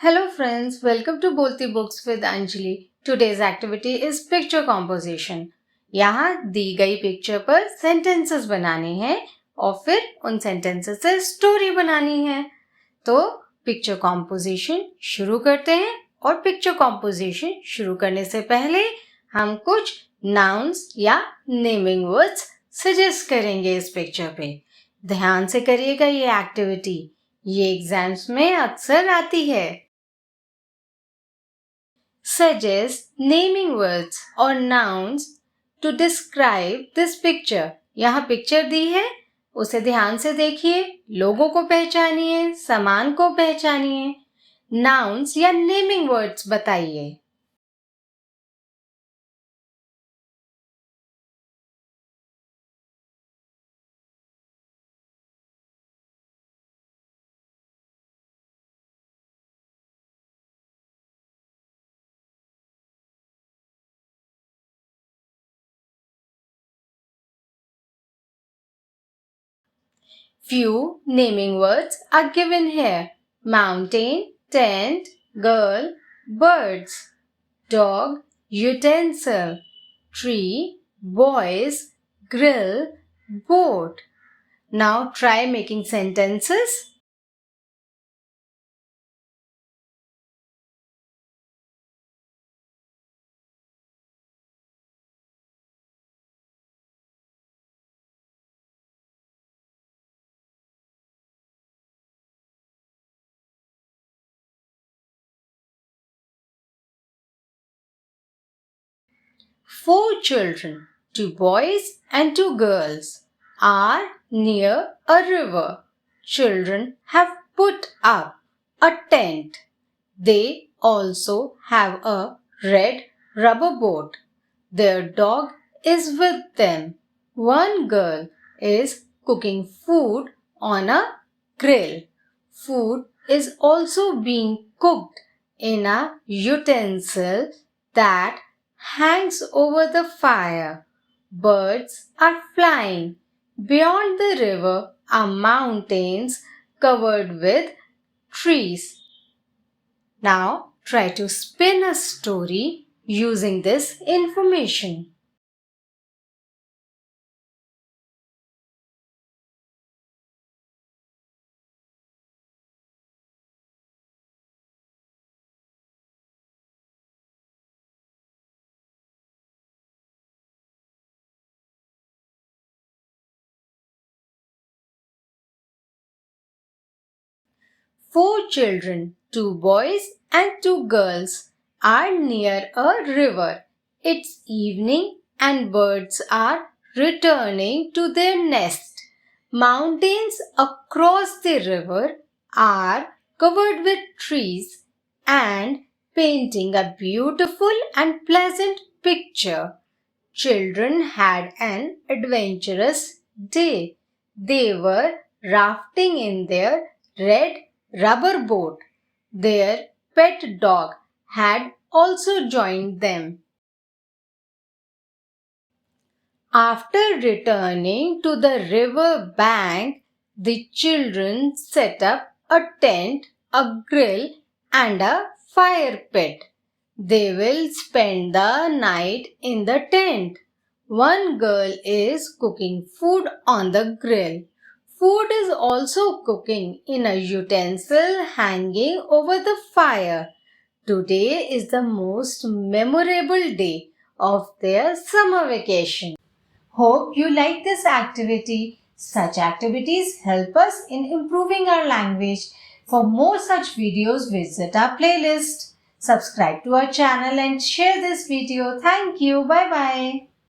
Hello friends, welcome to Bolti Books with Anjali. Today's activity is picture composition. यहाँ दी गई picture पर sentences बनाने हैं और फिर उन सेंटेंसेस से स्टोरी बनानी है। तो पिक्चर कॉम्पोजिशन शुरू करते हैं और पिक्चर कॉम्पोजिशन शुरू करने से पहले हम कुछ नाउन्स या नेमिंग वर्ड्स सजेस्ट करेंगे इस पिक्चर पे। ध्यान से करिएगा ये एक्टिविटी, ये एग्जाम्स में अक्सर आती है। Suggest naming words or nouns to describe this picture. यहाँ पिक्चर दी है, उसे ध्यान से देखिए, लोगों को पहचानिए, सामान को पहचानिए, nouns या naming words बताइए। Few naming words are given here. Mountain, tent, girl, birds, dog, utensil, tree, boys, grill, boat. Now try making sentences. Four children, two boys and two girls, are near a river. Children have put up a tent. They also have a red rubber boat. Their dog is with them. One girl is cooking food on a grill. Food is also being cooked in a utensil that hangs over the fire. Birds are flying. Beyond the river are mountains covered with trees. Now try to spin a story using this information. Four children, two boys and two girls, are near a river. It's evening and birds are returning to their nest. Mountains across the river are covered with trees and painting a beautiful and pleasant picture. Children had an adventurous day. They were rafting in their red rubber boat. Their pet dog had also joined them. After returning to the river bank, the children set up a tent, a grill, and a fire pit. They will spend the night in the tent. One girl is cooking food on the grill. Food is also cooking in a utensil hanging over the fire. Today is the most memorable day of their summer vacation. Hope you like this activity. Such activities help us in improving our language. For more such videos, visit our playlist. Subscribe to our channel and share this video. Thank you. Bye-bye.